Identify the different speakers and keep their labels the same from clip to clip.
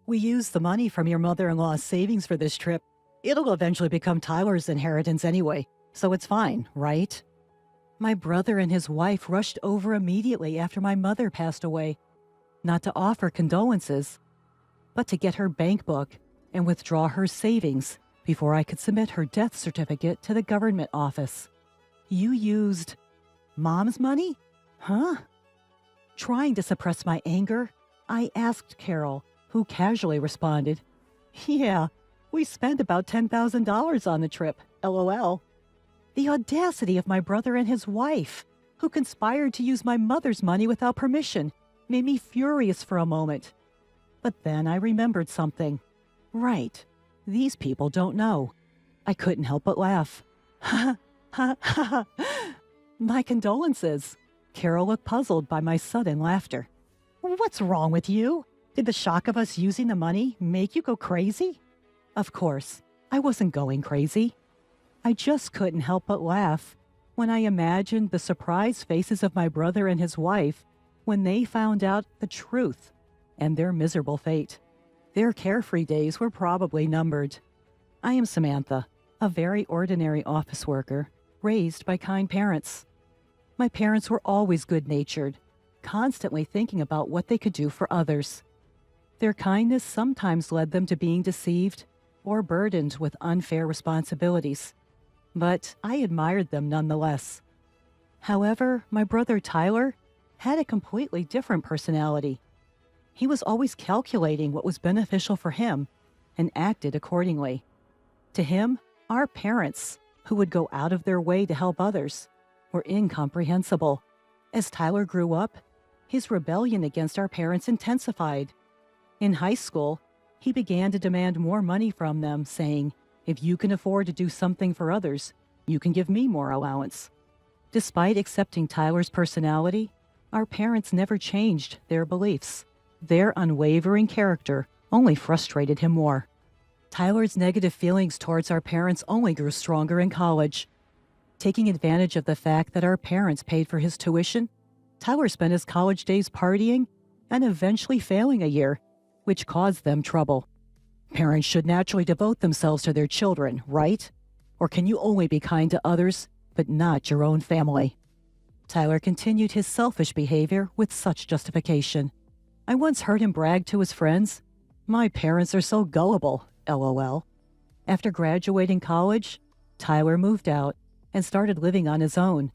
Speaker 1: We used the money from your mother-in-law's savings for this trip. It'll eventually become Tyler's inheritance anyway, so it's fine, right? My brother and his wife rushed over immediately after my mother passed away, not to offer condolences, but to get her bank book and withdraw her savings before I could submit her death certificate to the government office. You used Mom's money? Huh? Trying to suppress my anger, I asked Carol, who casually responded, "Yeah, we spent about $10,000 on the trip, LOL. The audacity of my brother and his wife, who conspired to use my mother's money without permission, made me furious for a moment. But then I remembered something. Right, these people don't know. I couldn't help but laugh. Ha ha ha. My condolences. Carol looked puzzled by my sudden laughter. What's wrong with you? Did the shock of us using the money make you go crazy? Of course, I wasn't going crazy. I just couldn't help but laugh when I imagined the surprised faces of my brother and his wife when they found out the truth and their miserable fate. Their carefree days were probably numbered. I am Samantha, a very ordinary office worker, raised by kind parents. My parents were always good-natured, constantly thinking about what they could do for others. Their kindness sometimes led them to being deceived or burdened with unfair responsibilities, but I admired them nonetheless. However, my brother Tyler had a completely different personality. He was always calculating what was beneficial for him and acted accordingly. To him, our parents, who would go out of their way to help others, were incomprehensible. As Tyler grew up, his rebellion against our parents intensified. In high school, he began to demand more money from them, saying, "If you can afford to do something for others, you can give me more allowance." Despite accepting Tyler's personality, our parents never changed their beliefs. Their unwavering character only frustrated him more. Tyler's negative feelings towards our parents only grew stronger in college. Taking advantage of the fact that our parents paid for his tuition, Tyler spent his college days partying and eventually failing a year, which caused them trouble. Parents should naturally devote themselves to their children, right? Or can you only be kind to others, but not your own family? Tyler continued his selfish behavior with such justification. I once heard him brag to his friends, "My parents are so gullible, LOL." After graduating college, Tyler moved out and started living on his own.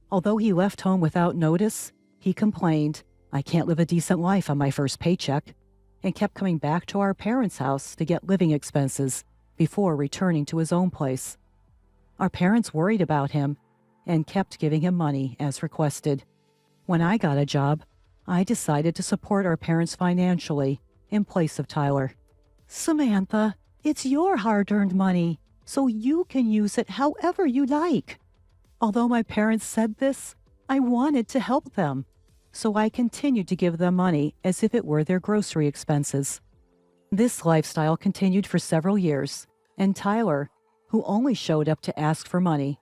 Speaker 1: Although he left home without notice, he complained, "I can't live a decent life on my first paycheck," and kept coming back to our parents' house to get living expenses before returning to his own place. Our parents worried about him and kept giving him money as requested. When I got a job, I decided to support our parents financially in place of Tyler. Samantha, it's your hard-earned money, so you can use it however you like. Although my parents said this, I wanted to help them, so I continued to give them money as if it were their grocery expenses. This lifestyle continued for several years, and Tyler, who only showed up to ask for money,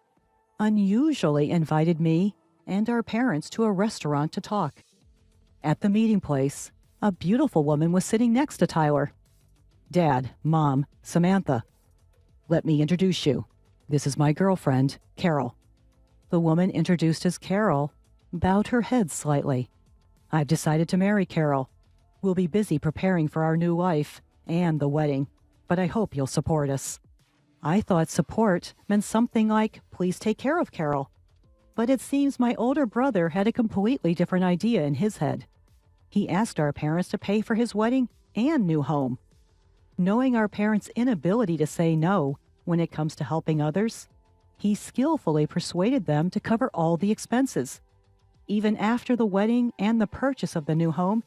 Speaker 1: unusually invited me and our parents to a restaurant to talk. At the meeting place, a beautiful woman was sitting next to Tyler. "Dad, Mom, Samantha. Let me introduce you. This is my girlfriend, Carol." The woman introduced as Carol bowed her head slightly. "I've decided to marry Carol. We'll be busy preparing for our new life and the wedding, but I hope you'll support us." I thought support meant something like, "Please take care of Carol." But it seems my older brother had a completely different idea in his head. He asked our parents to pay for his wedding and new home. Knowing our parents' inability to say no when it comes to helping others, he skillfully persuaded them to cover all the expenses. Even after the wedding and the purchase of the new home,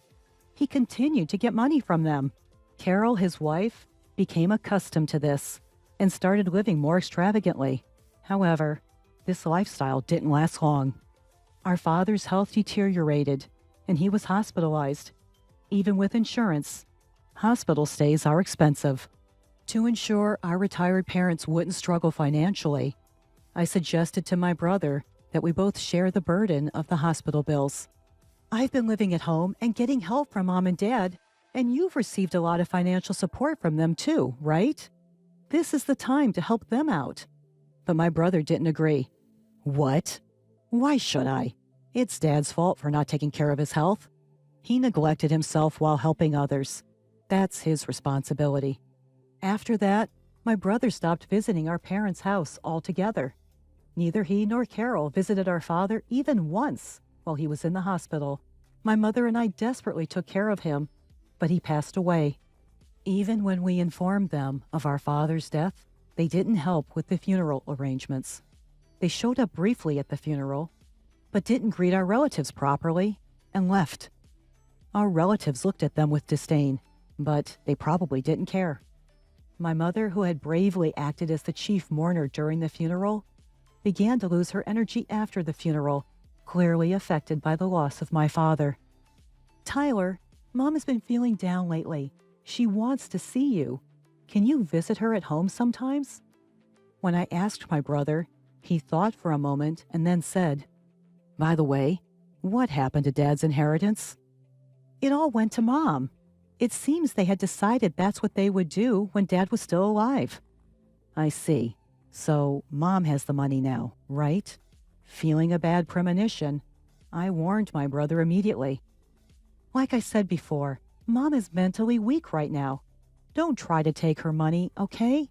Speaker 1: he continued to get money from them. Carol, his wife, became accustomed to this and started living more extravagantly. However, this lifestyle didn't last long. Our father's health deteriorated, and he was hospitalized. Even with insurance, hospital stays are expensive. To ensure our retired parents wouldn't struggle financially, I suggested to my brother that we both share the burden of the hospital bills. "I've been living at home and getting help from Mom and Dad, And you've received a lot of financial support from them too, right? This is the time to help them out. But my brother didn't agree. What? Why should I? It's Dad's fault for not taking care of his health. He neglected himself while helping others. That's his responsibility. After that, my brother stopped visiting our parents' house altogether. Neither he nor Carol visited our father even once while he was in the hospital. My mother and I desperately took care of him, but he passed away. Even when we informed them of our father's death, they didn't help with the funeral arrangements. They showed up briefly at the funeral, but didn't greet our relatives properly and left. Our relatives looked at them with disdain, but they probably didn't care. My mother, who had bravely acted as the chief mourner during the funeral, began to lose her energy after the funeral, clearly affected by the loss of my father. Tyler, Mom has been feeling down lately. She wants to see you. Can you visit her at home sometimes? When I asked my brother, he thought for a moment and then said, "By the way, what happened to Dad's inheritance?" "It all went to Mom. It seems they had decided that's what they would do when Dad was still alive." "I see. So Mom has the money now, right?" Feeling a bad premonition, I warned my brother immediately. "Like I said before, Mom is mentally weak right now. Don't try to take her money, okay?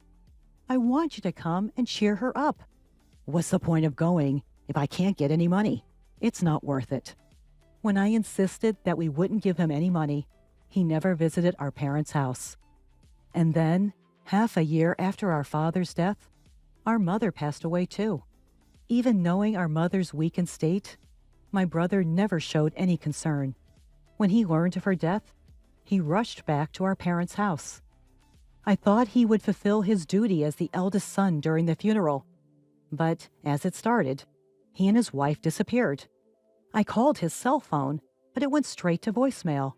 Speaker 1: I want you to come and cheer her up." "What's the point of going if I can't get any money? It's not worth it." When I insisted that we wouldn't give him any money, he never visited our parents' house. And then, half a year after our father's death, our mother passed away too. Even knowing our mother's weakened state, my brother never showed any concern. When he learned of her death, he rushed back to our parents' house. I thought he would fulfill his duty as the eldest son during the funeral. But as it started, he and his wife disappeared. I called his cell phone, but it went straight to voicemail.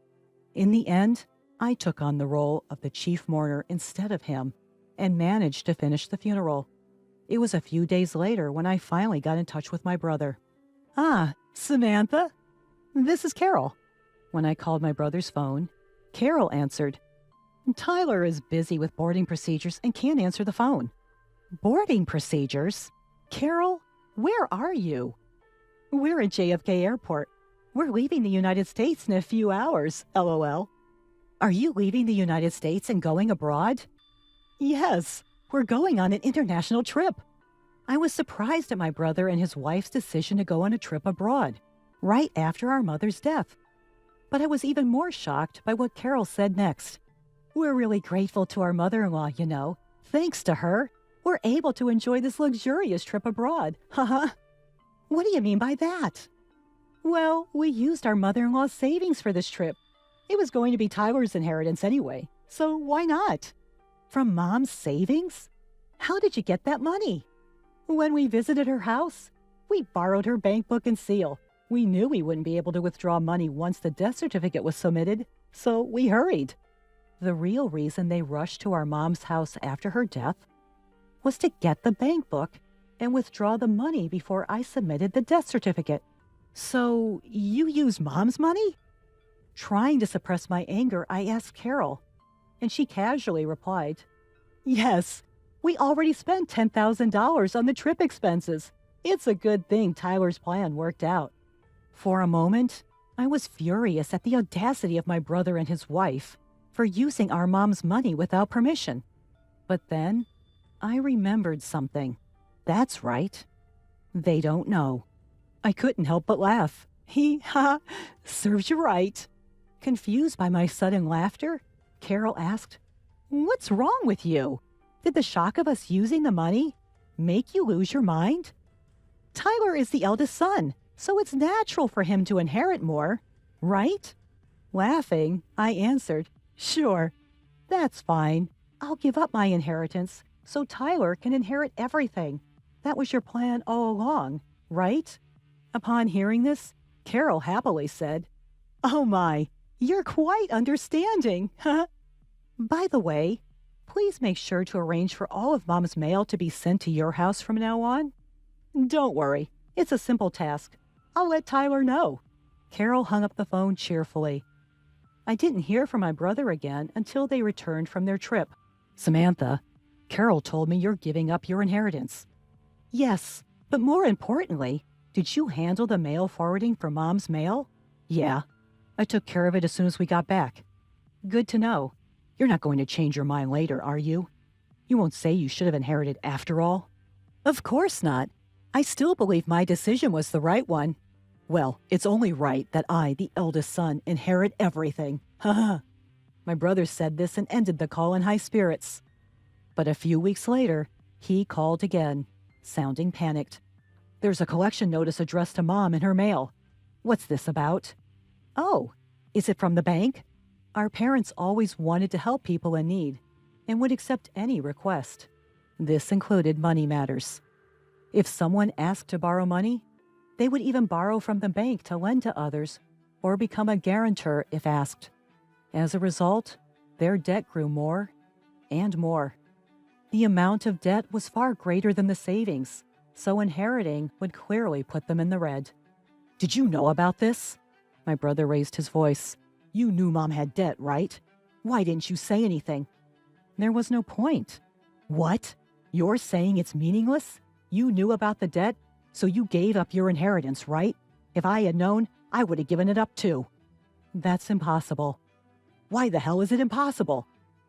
Speaker 1: In the end, I took on the role of the chief mourner instead of him and managed to finish the funeral. It was a few days later when I finally got in touch with my brother. "Ah, Samantha? This is Carol." When I called my brother's phone, Carol answered. "Tyler is busy with boarding procedures and can't answer the phone." "Boarding procedures? Carol, where are you?" "We're at JFK Airport. We're leaving the United States in a few hours, LOL. "Are you leaving the United States and going abroad?" "Yes, we're going on an international trip." I was surprised at my brother and his wife's decision to go on a trip abroad, right after our mother's death. But I was even more shocked by what Carol said next. "We're really grateful to our mother-in-law, you know. Thanks to her, we're able to enjoy this luxurious trip abroad. Haha." "What do you mean by that?" "Well, we used our mother-in-law's savings for this trip. It was going to be Tyler's inheritance anyway, so why not?" "From Mom's savings? How did you get that money?" "When we visited her house, we borrowed her bank book and seal. We knew we wouldn't be able to withdraw money once the death certificate was submitted, so we hurried." The real reason they rushed to our mom's house after her death was to get the bank book and withdraw the money before I submitted the death certificate. "So you use Mom's money?" Trying to suppress my anger, I asked Carol, and she casually replied, "Yes, we already spent $10,000 on the trip expenses. It's a good thing Tyler's plan worked out." For a moment, I was furious at the audacity of my brother and his wife for using our mom's money without permission. But then I remembered something. That's right. They don't know. I couldn't help but laugh. Serves you right." Confused by my sudden laughter, Carol asked, "What's wrong with you? Did the shock of us using the money make you lose your mind? Tyler is the eldest son, so it's natural for him to inherit more, right?" Laughing, I answered, "Sure, that's fine. I'll give up my inheritance so Tyler can inherit everything. That was your plan all along, right?" Upon hearing this, Carol happily said, "Oh my, you're quite understanding." By the way, please make sure to arrange for all of Mom's mail to be sent to your house from now on. "Don't worry, it's a simple task. I'll let Tyler know." Carol hung up the phone cheerfully. I didn't hear from my brother again until they returned from their trip. Samantha, Carol told me you're giving up your inheritance. Yes, but more importantly, did you handle the mail forwarding for Mom's mail? Yeah, I took care of it as soon as we got back. Good to know. You're not going to change your mind later, are you? You won't say you should have inherited after all? Of course not. I still believe my decision was the right one. Well, it's only right that I, the eldest son, inherit everything. Haha. My brother said this and ended the call in high spirits. But a few weeks later, he called again, sounding panicked. There's a collection notice addressed to Mom in her mail. What's this about? Oh, is it from the bank? Our parents always wanted to help people in need and would accept any request. This included money matters. If someone asked to borrow money, they would even borrow from the bank to lend to others or become a guarantor if asked. As a result, their debt grew more and more. The amount of debt was far greater than the savings, so inheriting would clearly put them in the red. Did you know about this? My brother raised his voice. You knew Mom had debt, right? Why didn't you say anything? There was no point. What? You're saying it's meaningless? You knew about the debt, so you gave up your inheritance, right? If I had known, I would have given it up too. That's impossible. Why the hell is it impossible?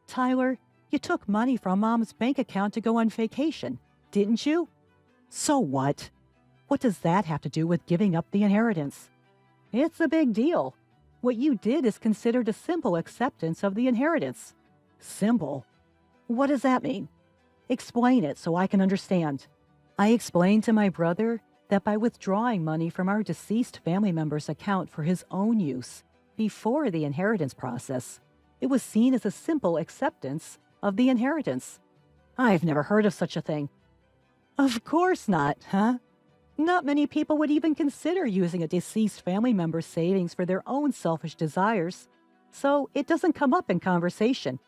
Speaker 1: Tyler, you took money from Mom's bank account to go on vacation, didn't you? So what? What does that have to do with giving up the inheritance? It's a big deal. What you did is considered a simple acceptance of the inheritance. Simple? What does that mean? Explain it so I can understand. I explained to my brother that by withdrawing money from our deceased family member's account for his own use before the inheritance process, it was seen as a simple acceptance of the inheritance. I've never heard of such a thing. Of course not, huh? Not many people would even consider using a deceased family member's savings for their own selfish desires, so it doesn't come up in conversation.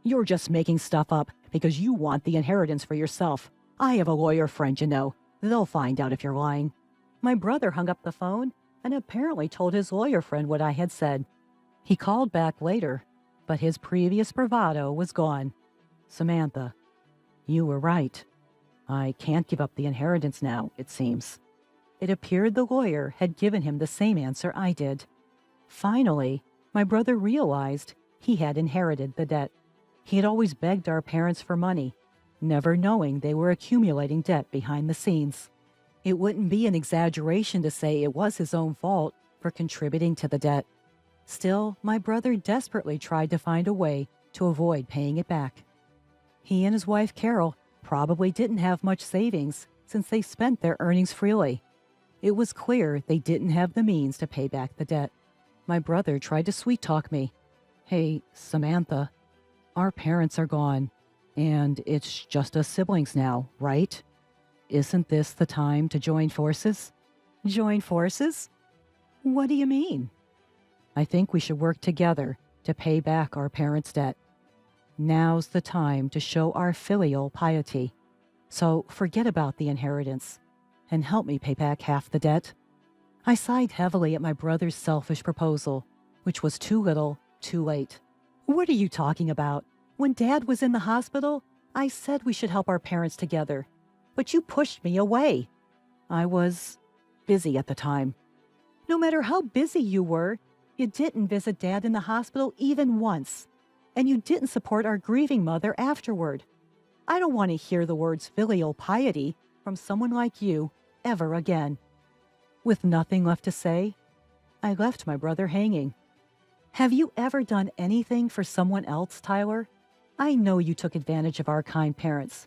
Speaker 1: You're just making stuff up because you want the inheritance for yourself. I have a lawyer friend, you know. They'll find out if you're lying. My brother hung up the phone and apparently told his lawyer friend what I had said. He called back later, but his previous bravado was gone. Samantha, you were right. I can't give up the inheritance now, it seems. It appeared the lawyer had given him the same answer I did. Finally, my brother realized he had inherited the debt. He had always begged our parents for money, never knowing they were accumulating debt behind the scenes. It wouldn't be an exaggeration to say it was his own fault for contributing to the debt. Still, my brother desperately tried to find a way to avoid paying it back. He and his wife, Carol, probably didn't have much savings since they spent their earnings freely. It was clear they didn't have the means to pay back the debt. My brother tried to sweet-talk me. Hey, Samantha, our parents are gone, and it's just us siblings now, right? Isn't this the time to join forces? Join forces? What do you mean? I think we should work together to pay back our parents' debt. Now's the time to show our filial piety. So forget about the inheritance and help me pay back half the debt. I sighed heavily at my brother's selfish proposal, which was too little, too late. What are you talking about? When Dad was in the hospital, I said we should help our parents together, but you pushed me away. I was busy at the time. No matter how busy you were, you didn't visit Dad in the hospital even once. And you didn't support our grieving mother afterward. I don't want to hear the words filial piety from someone like you ever again. With nothing left to say, I left my brother hanging. Have you ever done anything for someone else, Tyler? I know you took advantage of our kind parents,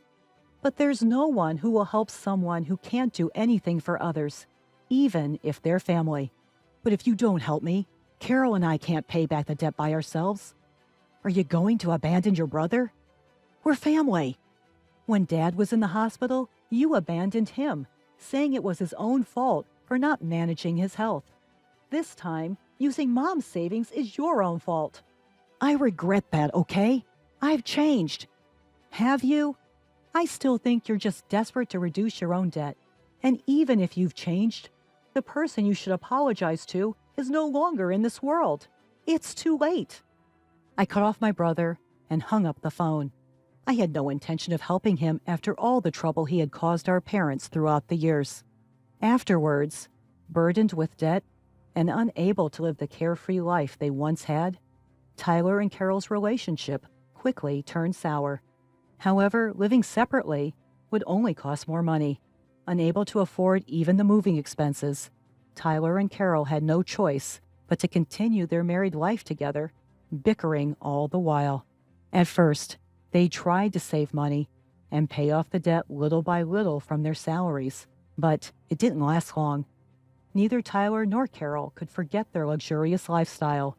Speaker 1: but there's no one who will help someone who can't do anything for others, even if they're family. But if you don't help me, Carol and I can't pay back the debt by ourselves. Are you going to abandon your brother? We're family. When Dad was in the hospital, you abandoned him, saying it was his own fault for not managing his health. This time, using Mom's savings is your own fault. I regret that, okay? I've changed. Have you? I still think you're just desperate to reduce your own debt. And even if you've changed, the person you should apologize to is no longer in this world. It's too late. I cut off my brother and hung up the phone. I had no intention of helping him after all the trouble he had caused our parents throughout the years. Afterwards, burdened with debt and unable to live the carefree life they once had, Tyler and Carol's relationship quickly turned sour. However, living separately would only cost more money. Unable to afford even the moving expenses, Tyler and Carol had no choice but to continue their married life together, bickering all the while. At first, they tried to save money and pay off the debt little by little from their salaries, but it didn't last long. Neither Tyler nor Carol could forget their luxurious lifestyle,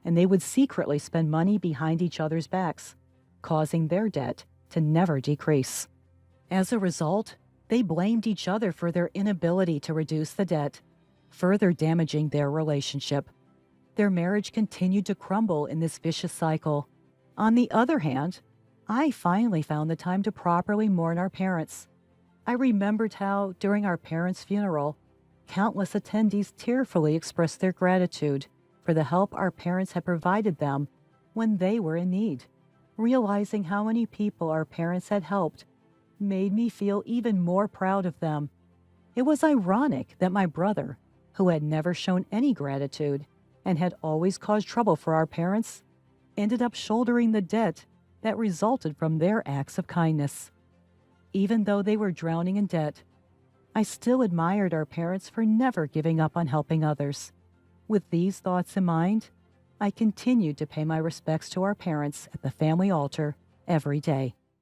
Speaker 1: and they would secretly spend money behind each other's backs, causing their debt to never decrease. As a result, they blamed each other for their inability to reduce the debt, further damaging their relationship. Their marriage continued to crumble in this vicious cycle. On the other hand, I finally found the time to properly mourn our parents. I remembered how, during our parents' funeral, countless attendees tearfully expressed their gratitude for the help our parents had provided them when they were in need. Realizing how many people our parents had helped made me feel even more proud of them. It was ironic that my brother, who had never shown any gratitude and had always caused trouble for our parents, ended up shouldering the debt that resulted from their acts of kindness. Even though they were drowning in debt, I still admired our parents for never giving up on helping others. With these thoughts in mind, I continued to pay my respects to our parents at the family altar every day.